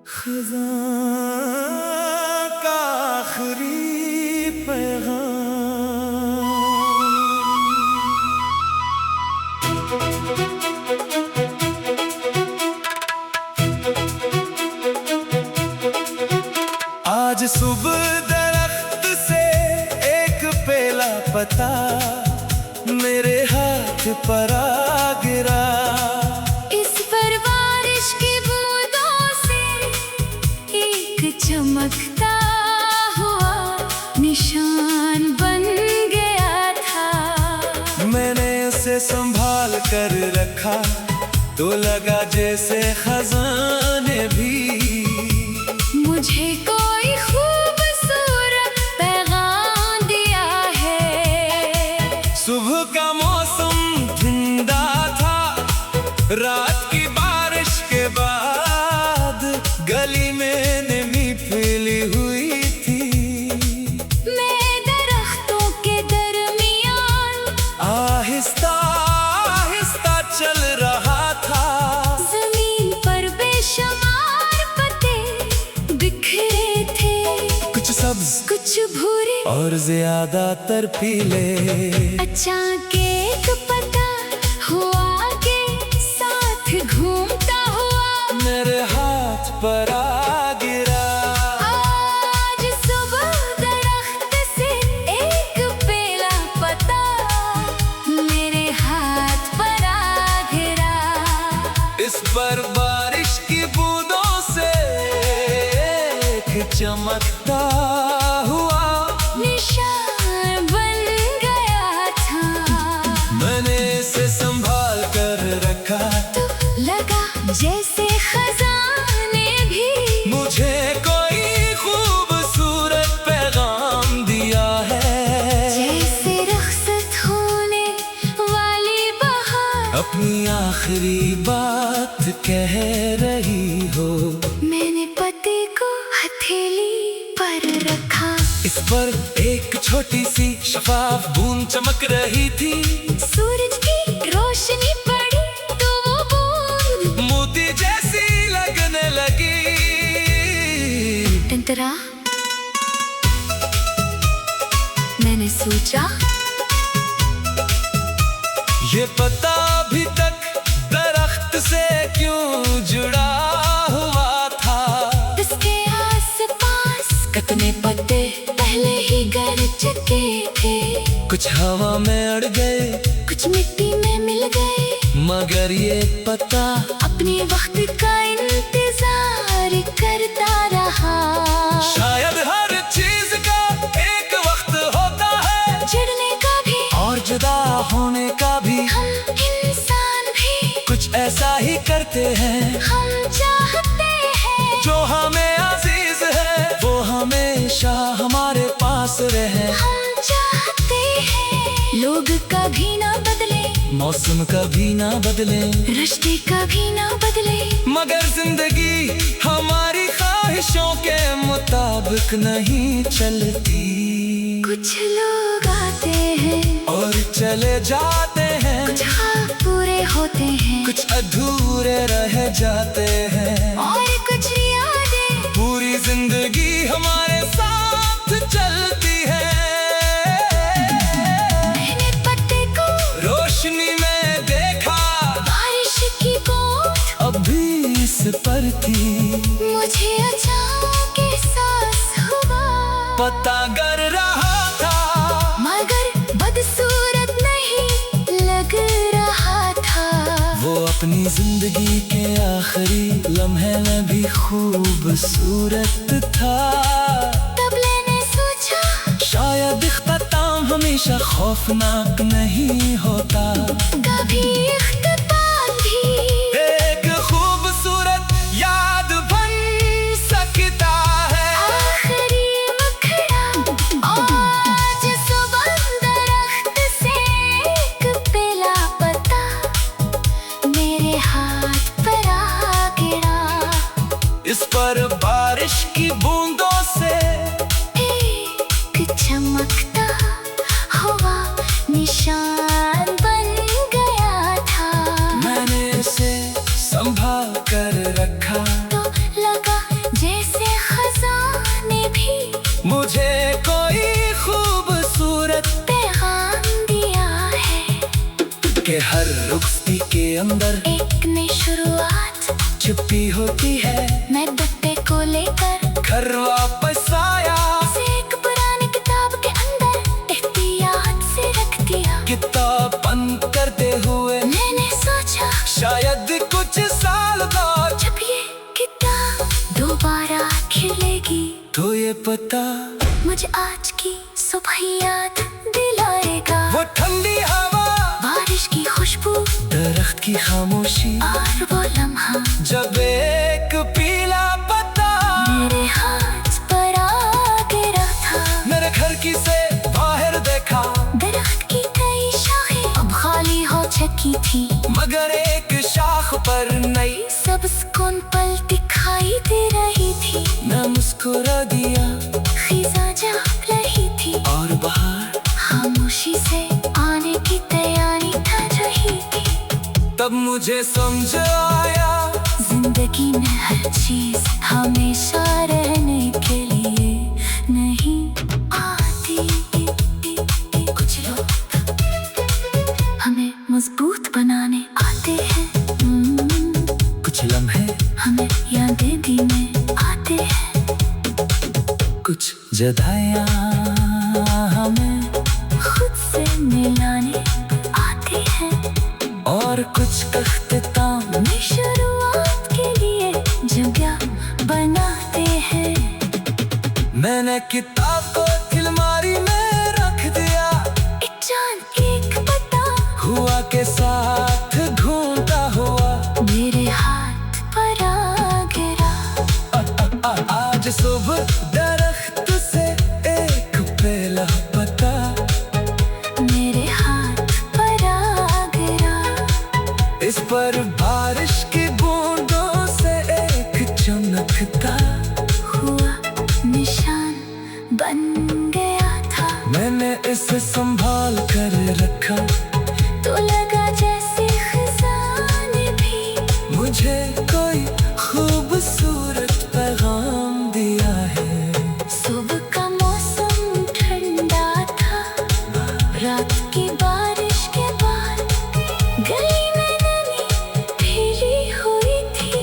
खज़ां का आखिरी पैगाम। आज सुबह दरख्त से एक पेला पता मेरे हाथ पर आ गिरा। चमकता हुआ निशान बन गया था। मैंने उसे संभाल कर रखा तो लगा जैसे खजाने भी मुझे कोई खूबसूरत पैगाम दिया है। सुबह का मौसम ठंडा था, रात की बारिश के बाद गली में फैली हुई थी। मैं दरख्तों के दरमियान आहिस्ता आहिस्ता चल रहा था। जमीन पर बेशुमार पत्ते बिखरे थे, कुछ सब्ज कुछ भूरे और ज्यादातर पीले। अचानक एक पता हुआ के साथ घूमता हुआ मेरे हाथ पर आ गिरा। इस पर बारिश की बूंदों से एक चमकता हुआ निशान बन गया था। मैंने इसे संभाल कर रखा तो लगा जैसे खजाने भी मुझे कोई खूबसूरत पैगाम दिया है। जैसे रुखसत होने वाली बहार अपनी आखिरी बात कह रही हो। मैंने पति को हथेली पर रखा। इस पर एक छोटी सी शफाफ बूंद चमक रही थी। सूरज की रोशनी पड़ी तो वो बूंद मोती जैसी लगने लगी। टंटरा मैंने सोचा ये पता अभी तक दरख्त से क्यों जुड़ा हुआ था। इसके आसपास कितने पत्ते पहले ही गिर चुके थे। कुछ हवा में अड़ गए, कुछ मिट्टी में मिल गए, मगर ये पता अपने वक्त का इंतजार करता रहा। शायद हर चीज का एक वक्त होता है, जुड़ने का भी और जुदा होने का भी। हम इंसान भी कुछ ऐसा ही करते हैं। हम चाहते हैं जो हमें अजीज है वो हमेशा हमारे पास रहे। हम चाहते हैं लोग कभी ना बदले, मौसम कभी ना बदले, रिश्ते कभी ना बदले, मगर जिंदगी हमारी ख्वाहिशों के मुताबिक नहीं चलती। कुछ लोग आते हैं और चले जाते हैं, कुछ ख्वाब पूरे होते हैं, कुछ अधूरे रह जाते हैं, और कुछ यादें पूरी जिंदगी हमारे साथ चलती है। मैंने पत्ते को रोशनी में देखा, बारिश की बूंद अब भी इस पर थी। मुझे अचानक एहसास हुआ पता गर रहा था, मगर बदसूरत नहीं लग रहा था। वो अपनी जिंदगी के आखिरी लम्हे में भी खूबसूरत था। तब मैंने सोचा शायद इख्तिताम हमेशा खौफनाक नहीं होता। कभी इख्तिताम भी एक खूबसूरत याद बन सकता है। आखिरी मुखड़ा। आज सुबह दरख्त से एक पेला पता मेरे हाथ पर आ गिरा। इस पर बारिश की बूंदों से एक चमकता हुआ निशान बन गया था। मैंने इसे संभाल कर रखा तो लगा अंदर एक नई शुरुआत छुपी होती है। मैं दुपट्टे को लेकर घर वापस आया, उसे एक पुरानी किताब के अंदर एहतियात से रख दिया। किताब बंद करते हुए मैंने सोचा शायद कुछ साल बाद जब ये किताब दोबारा खिलेगी तो ये पता मुझे आज की सुबह याद दिलाएगा। वो ठंडी हवा, बारिश की खुशबू, दरख्त की खामोशी, और वो लम्हा जब एक पीला पत्ता मेरे हाथ पर आ गिरा था। मेरे घर की से बाहर देखा, दरख्त की कई शाखें अब खाली हो चुकी थी, मगर एक शाख पर नई सब्ज कौन पल दिखाई दे रही थी। मैं मुस्कुरा दिया खिजा जा रही थी और बाहर खामोशी से आने की तैयारी कर रही थी। तब मुझे समझ आया जिंदगी में हर चीज हमेशा रहने के लिए नहीं आती। कुछ लोग हमें मजबूत बनाने आते हैं, कुछ लम्हे हमें यादें देने आते हैं। कुछ जुदाइयां हमें खुद से मिलाने आते हैं, और कुछ अख्तिताम नई शुरुआत के लिए जगह बनाते हैं। मैंने किताब को अलमारी में रख दिया, एक चांद एक पत्ता हुआ के साथ घूमता हुआ मेरे हाथ पर आ गिरा। आज सुबह दरख्त से एक पेला पत्ता मेरे हाथ पर आ गिरा। इस पर बारिश की बूंदों से एक चमकता हुआ निशान बन गया था। मैंने इसे संभाल कर रखा, तो लगा जैसे खजाने भी मुझे कोई खूबसूरत पैगाम दिया है। सुबह का मौसम ठंडा था, रात की बारिश के बाद गली में नमी फैली हुई थी।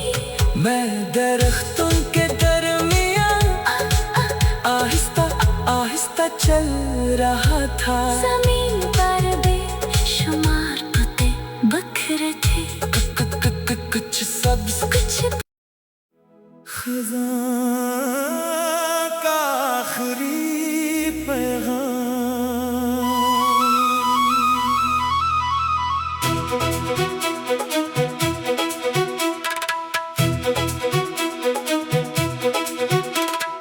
मैं दरख्तों के दरमियान आहिस्ता आहिस्ता चल रहा था। जमीन पर बेशुमार पत्ते बिखरे थे, कुछ सब्ज कुछ खज़ां का आखिरी पैगाम।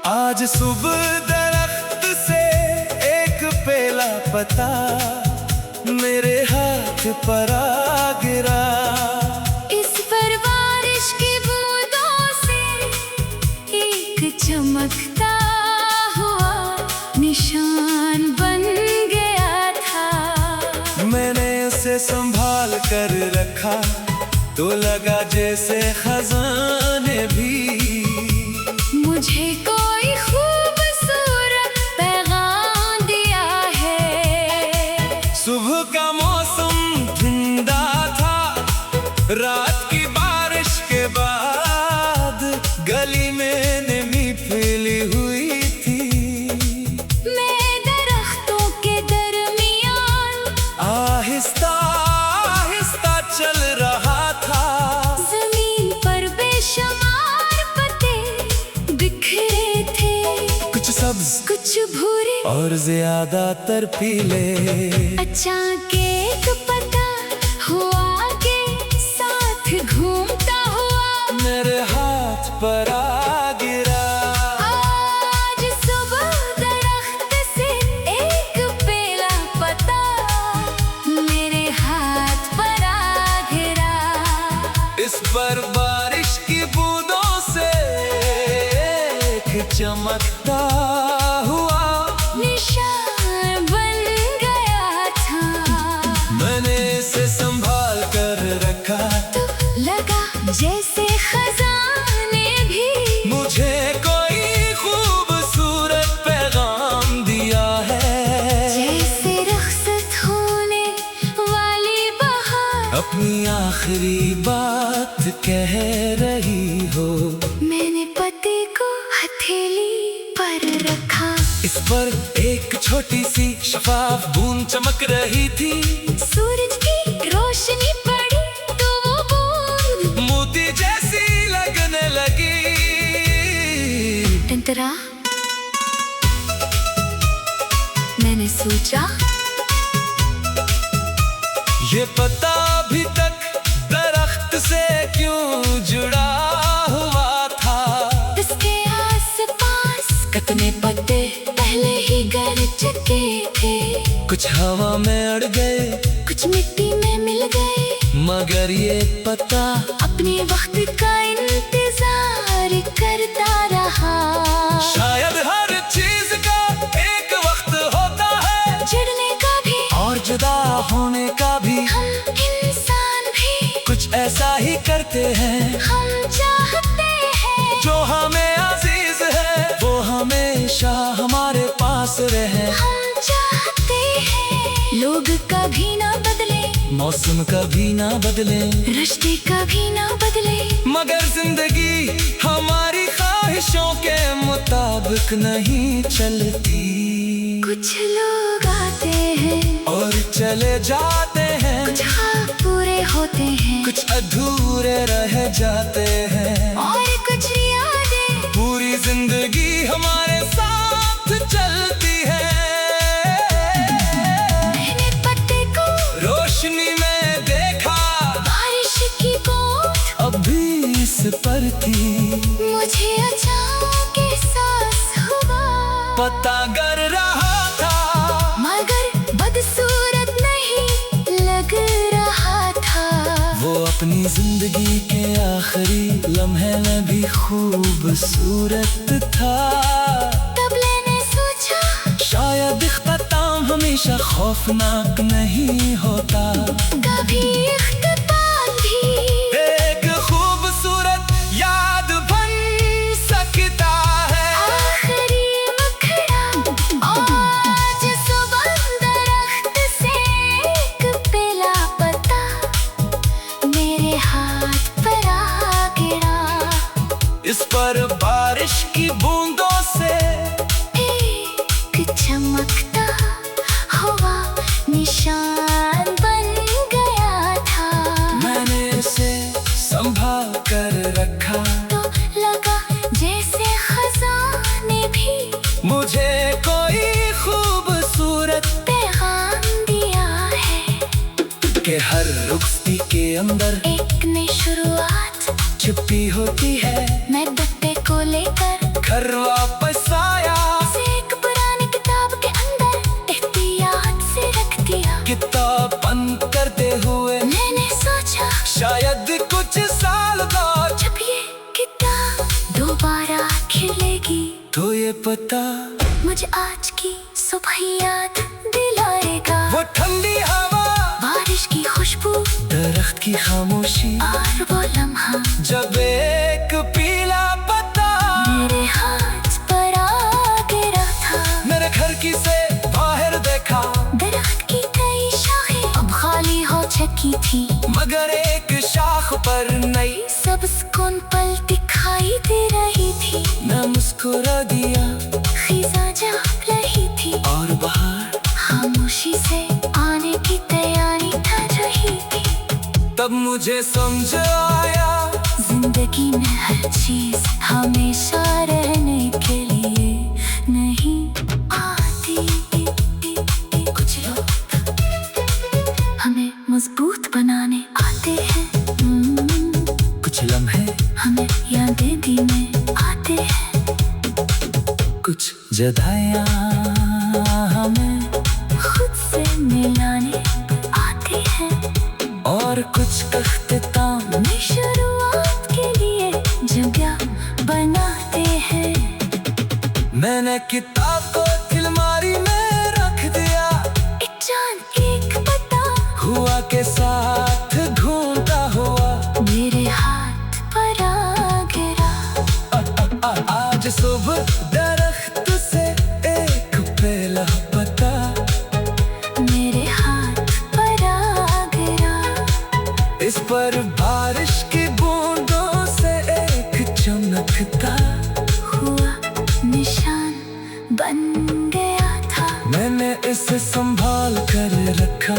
आज सुबह दरख्त से एक पेला पत्ता मेरे हाथ पर आ गिरा। इस पर बारिश की बूंदों से एक चमकता हुआ निशान बन गया था। मैंने उसे संभाल कर रखा, तो लगा जैसे खजाने भी मुझे कोई खूबसूरत पैगाम दिया है। सुबह का मौसम ठंडा था, रात की बारिश के बाद गली में नमी फैली हुई थी। मैं दरख्तों के दरमियान आहिस्ता आहिस्ता चल रहा था। जमीन पर बेशुमार पत्ते बिखरे थे, कुछ सब्ज कुछ भूरे और ज्यादातर पीले। अचानक एक पत्ता हुआ के साथ घूमता हुआ मेरे हाथ पर आ गिरा। आज सुबह दरख्त से एक पेला पत्ता मेरे हाथ पर आ गिरा। इस पर बारिश की बूंदों से एक चमकता हुआ निशान बन गया था। मैंने इसे संभाल कर रखा, तो लगा जैसे खजाने भी मुझे कोई खूबसूरत पैगाम दिया है। जैसे रुखसत होने वाली बहार अपनी आखिरी पर एक छोटी सी शफाफ बूंद चमक रही थी। सूरज की रोशनी पड़ी तो वो बूंद मोती जैसी लगने लगी। टंटरा मैंने सोचा ये पता अभी तक दरख्त से क्यों जुड़ा हुआ था। इसके आसपास कितने पत्ते पहले ही गिर चुके थे। कुछ हवा में अड़ गए, कुछ मिट्टी में मिल गए, मगर ये पता अपने वक्त का इंतजार करता रहा। शायद हर चीज का एक वक्त होता है, जुड़ने का भी और जुदा होने का भी। हम इंसान भी कुछ ऐसा ही करते हैं। हम चाहते हैं जो हमें अजीज है वो हमेशा हमारे पास रहे। हम चाहते हैं लोग कभी ना बदले, मौसम कभी ना बदले, रिश्ते कभी ना बदले, मगर जिंदगी हमारी ख्वाहिशों के मुताबिक नहीं चलती। कुछ लोग आते हैं और चले जाते हैं, कुछ ख्वाब पूरे होते हैं, कुछ अधूरे रह जाते हैं, और कुछ यादें पूरी जिंदगी हमारे साथ चलती है। मैंने पत्ते को रोशनी में देखा, बारिश की बूंद अभी इस पर थी। मुझे अचानक एहसास हुआ पता कर रहा था, मगर बदसूरत नहीं लग रहा था। वो अपनी जिंदगी के आखिरी लम्हे में भी खूबसूरत था। तब मैंने सोचा शायद इख्तिताम हमेशा खौफनाक नहीं होता। कभी इख्तिताम भी एक खूबसूरत याद बन सकता है। आखिरी मुखड़ा आज सुबह दरख्त से एक पेला पत्ता मेरे हाथ पर आ गिरा। इस पर बारिश की बूंदों से एक चमकता हुआ निशान बन गया था। मैंने उसे संभाल कर रखा, तो लगा जैसे खजाने भी मुझे कोई खूबसूरत पैगाम दिया है के हर रुख्सती के अंदर एक नई शुरुआत। छुपी होती है। मैं पत्ते को लेकर घर वापस आया, उसे एक पुरानी किताब के अंदर एहतियात से रख दिया। किताब बंद करते हुए मैंने सोचा शायद कुछ साल बाद जब ये किताब दोबारा खिलेगी तो ये पता मुझे आज की सुबह याद दिलाएगा। वो ठंडी हवा, बारिश की खुशबू दरख्त की खामोशी, और वो लम्हा जब एक पीला पत्ता मेरे हाथ पर आ गिरा था। मेरे घर की से बाहर देखा, दरख्त की कई शाखें अब खाली हो चुकी थी, मगर एक शाख पर नई सब्ज कौन पल दिखाई दे रही थी। मैं मुस्कुरा दिया खिजा जा रही थी और बाहर खामोशी से आने की तैयारी कर रही थी। तब मुझे समझ आया जिंदगी में हर चीज हमेशा रहने के लिए नहीं आती। कुछ लोग हमें मजबूत बनाने आते हैं, कुछ लम्हे हमें यादें देने आते हैं। कुछ जुदाइयां हमें खुद से मिलाने आते हैं, और कुछ अख्तिताम नई शुरुआत के लिए जगह बनाते हैं। मैंने किताब को अलमारी में रख दिया, एक चांद एक पत्ता हुआ के साथ घूमता हुआ मेरे हाथ पर आ गिरा। आज सुबह दरख्त से एक पेला पत्ता मेरे हाथ पर आ गिरा। इस पर बारिश की बूंदों से एक चमकता हुआ निशान बन गया। इसे संभाल कर रखा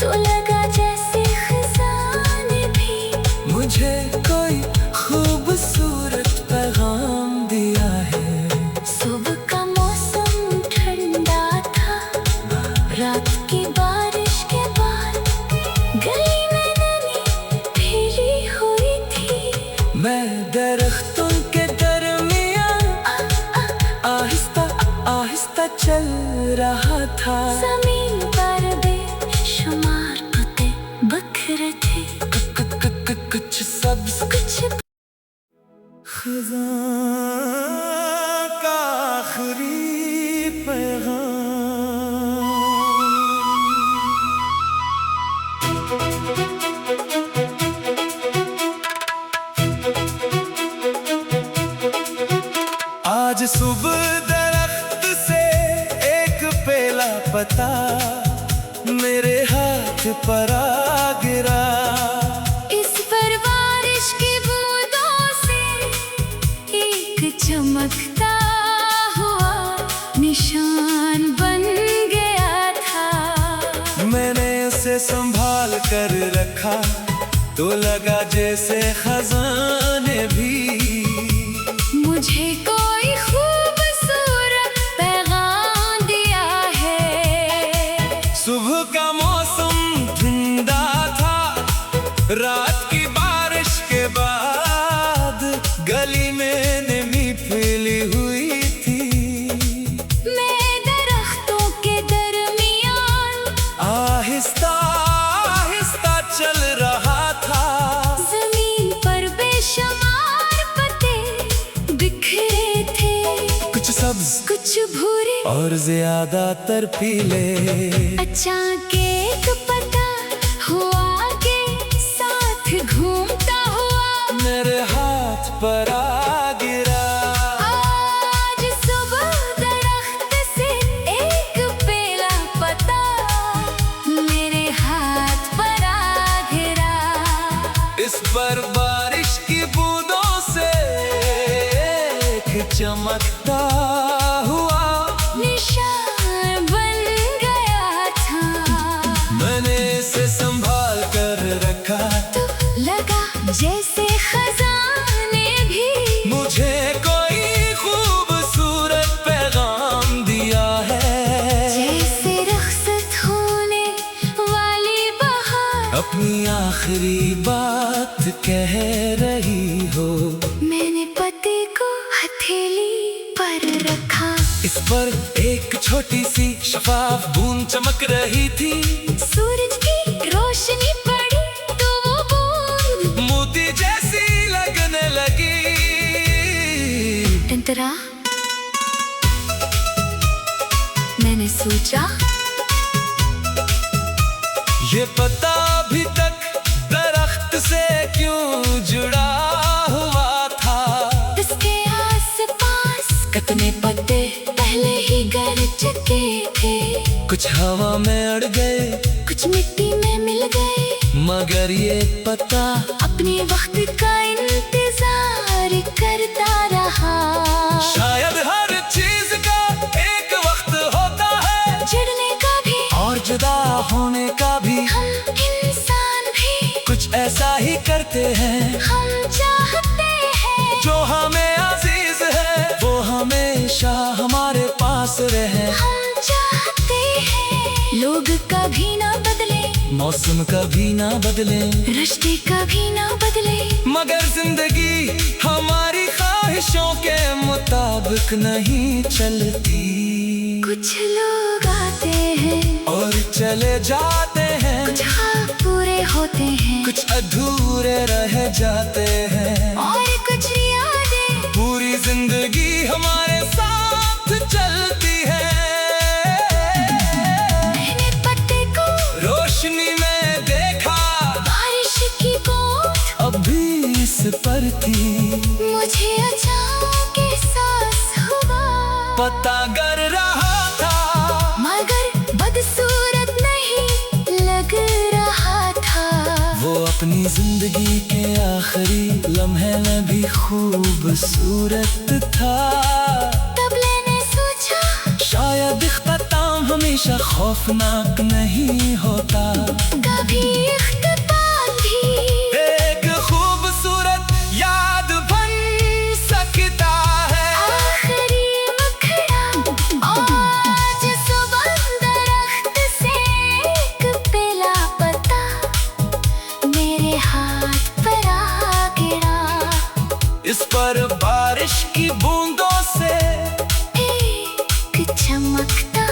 तो लगा जैसे खजाने भी मुझे कोई खूबसूरत पैगाम दिया है। सुबह का मौसम ठंडा था, रात की बारिश के बाद गली में नमी फैली हुई थी। मैं दरख्तों के दरमियान आहिस्ता आहिस्ता चल रहा था। जमीन पर बेशुमार पत्ते बिखरे थे, कुछ सब्ज कुछ खज़ां का आखिरी पैगाम। आज सुबह दरख्त से एक पेला पता मेरे हाथ पर आ गिरा। इस पर बारिश की बूंदों से एक चमकता हुआ निशान बन गया था। मैंने उसे संभाल कर रखा तो लगा जैसे खजाने भी मुझे कोई खूबसूरत पैगाम दिया है। सुबह का मौसम ठंडा था, रात की बारिश के बाद गली में नमी फैली हुई थी। मैं दरख्तों के दरमियान आहिस्ता आहिस्ता चल रहा था। जमीन पर बेशुमार पत्ते बिखरे थे, कुछ सब्ज कुछ भूरे और ज्यादातर पीले। अचानक एक पत्ता हुआ के साथ घूमता हुआ मेरे हाथ पर आ गिरा। आज सुबह दरख्त से एक पेला पत्ता मेरे हाथ पर आ गिरा। इस पर बारिश की बूंदों से एक चमकता हुआ निशान बन गया था। मैंने इसे संभाल कर रखा तो लगा जैसे खजाने भी मुझे कोई खूबसूरत पैगाम दिया है। जैसे रुखसत होने वाली बहार अपनी आखिरी बात कह रही हो। मैंने पति को हथेली पर रखा, इस पर एक छोटी सी शफाफ बूंद चमक रही थी। सूरज की रोशनी पड़ी तो वो बूंद मोती जैसी लगने लगी। टंटरा। मैंने सोचा ये पता अभी तक दरख्त से क्यों जुड़ा हुआ था। इसके आसपास कितने पत्ते पहले ही गिर चुके थे। कुछ हवा में अड़ गए, कुछ मिट्टी में मिल गए, मगर ये पता अपने वक्त का इंतजार करता रहा। शायद हर चीज का एक वक्त होता है, जुड़ने का भी और जुदा होने का भी। हम इंसान भी कुछ ऐसा ही करते हैं। हम चाहते हैं जो हमें अजीज है वो हमेशा हमारे पास रहे। हम चाहते हैं लोग कभी ना बदले, मौसम कभी ना बदले, रिश्ते कभी ना बदले, मगर जिंदगी हमारी ख्वाहिशों के मुताबिक नहीं चलती। कुछ लोग आते हैं और चले जाते हैं, कुछ ख्वाब पूरे होते हैं, कुछ अधूरे रह जाते हैं, और कुछ यादें पूरी जिंदगी हमारे साथ चलती है। मैंने पत्ते को रोशनी में देखा, बारिश की बूंद अब भी इस पर थी। मुझे अचानक एहसास हुआ पता कर रहा था, मगर बदसूरत नहीं लग रहा था। वो अपनी जिंदगी के आखिरी लम्हे में भी खूबसूरत था। तब मैंने सोचा शायद इख्तिताम हम हमेशा खौफनाक नहीं होता। कभी इख्तितार भी एक खूबसूरत याद बन सकता है। आखिरी मुखड़ा आज सुबह दरख्त से एक पेला पता मेरे हाथ पर आ गिरा। इस पर बारिश की बूंदों से एक चमकता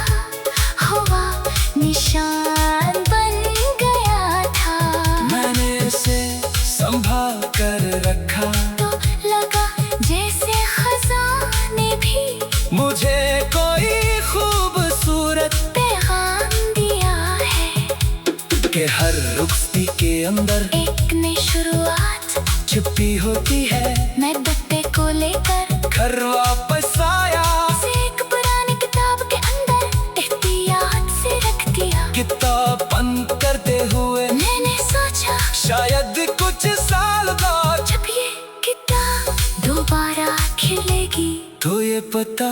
हुआ निशान बन गया था। मैंने इसे संभाल कर रखा तो लगा जैसे खजाने भी मुझे कोई खूबसूरत पैगाम दिया है के हर रुखसती के अंदर एक नई शुरुआत छुपी होती है। मैं डब्बे को लेकर घर वापस आया, उसे एक पुरानी किताब के अंदर एहतियात से रख दिया। किताब बंद करते हुए मैंने सोचा शायद कुछ साल बाद जब ये किताब दोबारा खिलेगी तो ये पता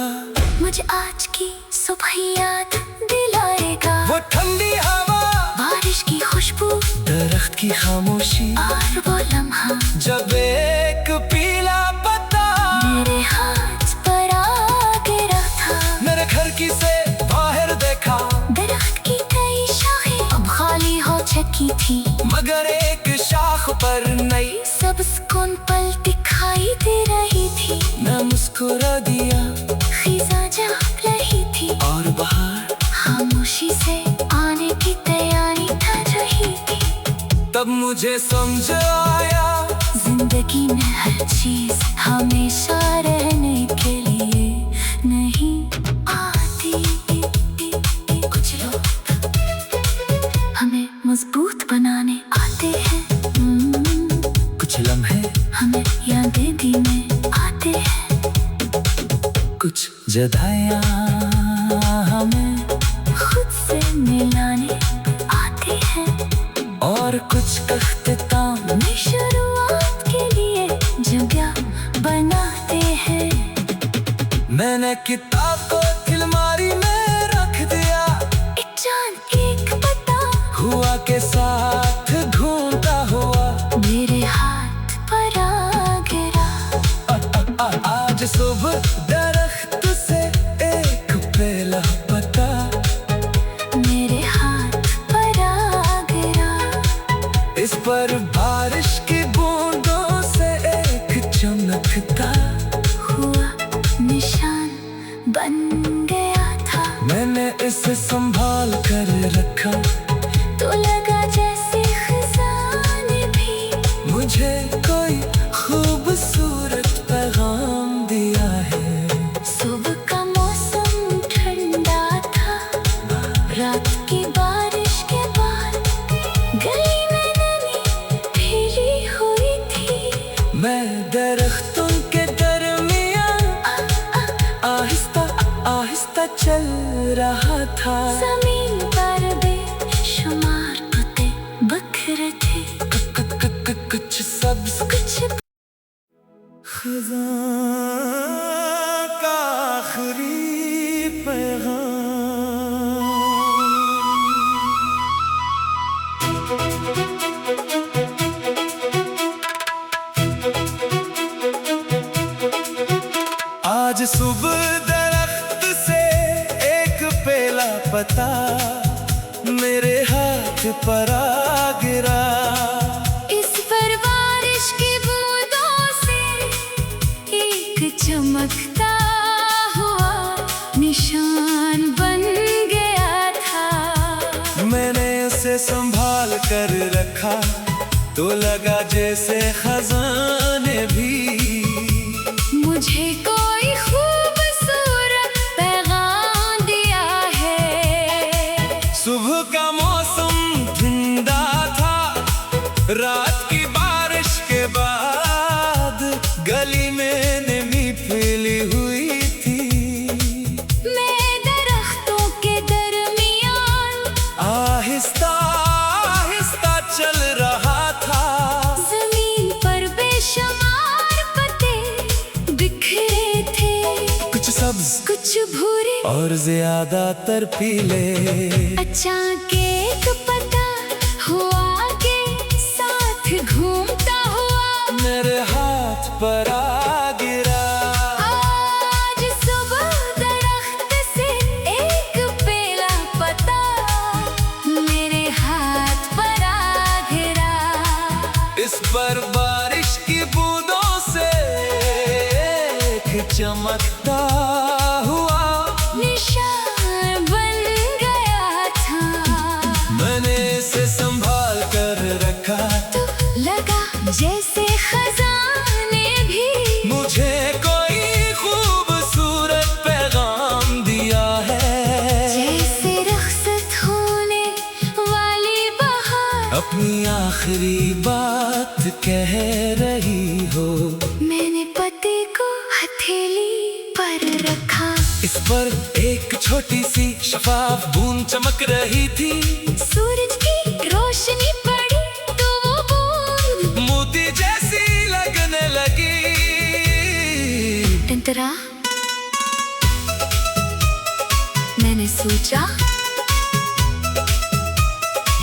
मुझे आज की सुबह याद दिलाएगा। वो ठंडी हवा, बारिश की खुशबू दरख्त की खामोशी और वो लम्हा जब एक पीला पत्ता मेरे हाथ पर आ गिरा था। मेरे घर की से बाहर देखा, दरख्त की कई शाखें अब खाली हो चुकी थी, मगर एक शाख पर नई सब्ज कौन पल दिखाई दे रही थी। मैं मुस्कुरा दिया खिज़ां जाग रही थी और बाहर खामोशी से आने की तैयारी कर रही थी। तब मुझे समझ आया जिंदगी में हर चीज हमेशा रहने के लिए नहीं आती। कुछ लोग हमें मजबूत बनाने आते हैं, कुछ लम्हे हमें यादें देने आते हैं। कुछ जुदाइयां हमें खुद से मिलाने आते हैं और कुछ अख्तिताम नई शुरुआत के लिए जगह बनाते हैं। मैंने किताब को अलमारी में रख दिया, एक चांद एक पत्ता हुआ के साथ घूमता हुआ मेरे हाथ पर आ गिरा। आज सुबह दरख्त से एक पेला पता मेरे हाथ पर आ गिरा। इस पर बारिश की बूंदों से एक चमकता हुआ निशान बन गया था। मैंने इसे संभाल कर रखा तो लगा जैसे खजाने भी मुझे कोई खूबसूरत पैगाम दिया है। सुबह का मौसम ठंडा था, रात की बारिश के बाद गली में नमी फैली हुई थी। मैं दरख्तों के दरमियान आहिस्ता आहिस्ता चल रहा था। जमीन पर बेशुमार पत्ते बिखरे थे, कुछ सब्ज कुछ खज़ां का आखिरी पैगाम। आज सुबह दरख्त से एक पेला पता मेरे हाथ पर आ गिरा। इस पर बारिश की बूंदों से एक चमकता हुआ निशान बन गया था। मैंने उसे संभाल कर रखा तो लगा जैसे खजाने भी मुझे कोई खूबसूरत पैगाम दिया है। सुबह का मौसम ठंडा था, रात की बारिश के बाद गली में नमी फैली हुई थी। मैं दरख्तों के दरमियान आहिस्ता आहिस्ता चल रहा था। जमीन पर बेशुमार कुछ भूरे और ज्यादातर पीले। अच्छा के तो पता हुआ के साथ घूमता हुआ मेरे हाथ पर आ गिरा। आज सुबह दरख्त से एक बेला पता मेरे हाथ पर आ गिरा। इस पर बारिश की बूंदों से एक चमकता हुआ निशान बन गया था। मैंने इसे संभाल कर रखा तो लगा जैसे खजाने भी मुझे कोई खूबसूरत पैगाम दिया है। जैसे रुखसत होने वाली बहार अपनी आखिरी बात कह रही हो। मैंने पति को हथेली पर रखा। इस पर एक छोटी सी शफाफ बूंद चमक रही थी। सूरज की रोशनी पड़ी तो वो बूंद मोती जैसी लगने लगी। टंटरा मैंने सोचा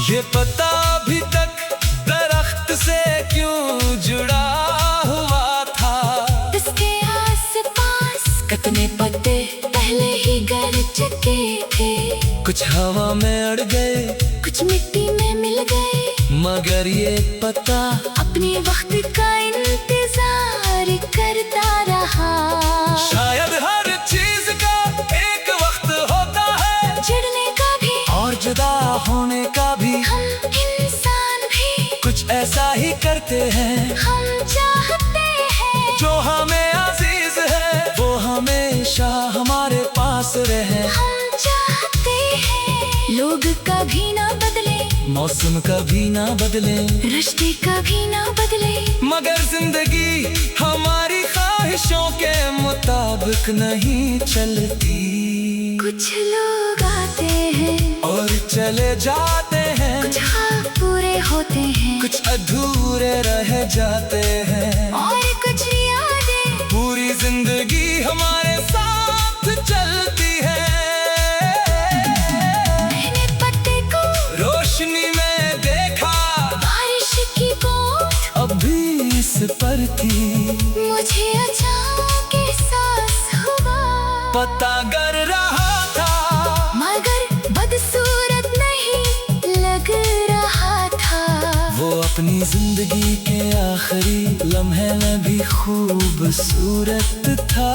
ये पता अभी तक दरख्त से क्यों जुड़ा हुआ था। इसके आसपास कितने पत्ते पहले ही गड़ चुके थे। कुछ हवा में अड़ गए, कुछ मिट्टी में मिल गए, मगर ये पता अपने वक्त का इंतजार करता रहा। शायद हर चीज का एक वक्त होता है, जुड़ने का भी और जुदा होने का भी। हम इंसान भी कुछ ऐसा ही करते हैं। हम चाहते हैं जो हमें अजीज है वो हमेशा हमारे पास रहे। हम चाहते हैं लोग कभी ना बदले, मौसम कभी ना बदले, रिश्ते कभी ना बदले, मगर जिंदगी हमारी ख्वाहिशों के मुताबिक नहीं चलती। कुछ लोग आते हैं और चले जाते हैं, कुछ ख्वाब पूरे होते हैं, कुछ अधूरे रह जाते हैं, और कुछ यादें पूरी जिंदगी हमारे साथ चलती है। मैंने पत्ते को रोशनी में देखा, बारिश की बूंद अब भी इस पर थी। मुझे अचानक एहसास हुआ पता कर रहा था, मगर बदसूरत नहीं लग रहा था। वो अपनी जिंदगी के आखिरी लम्हे में भी खूबसूरत था।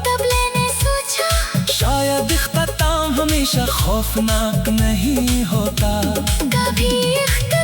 तब मैंने सोचा शायद इख्तिताम हमेशा खौफनाक नहीं होता। कभी इख्तिताम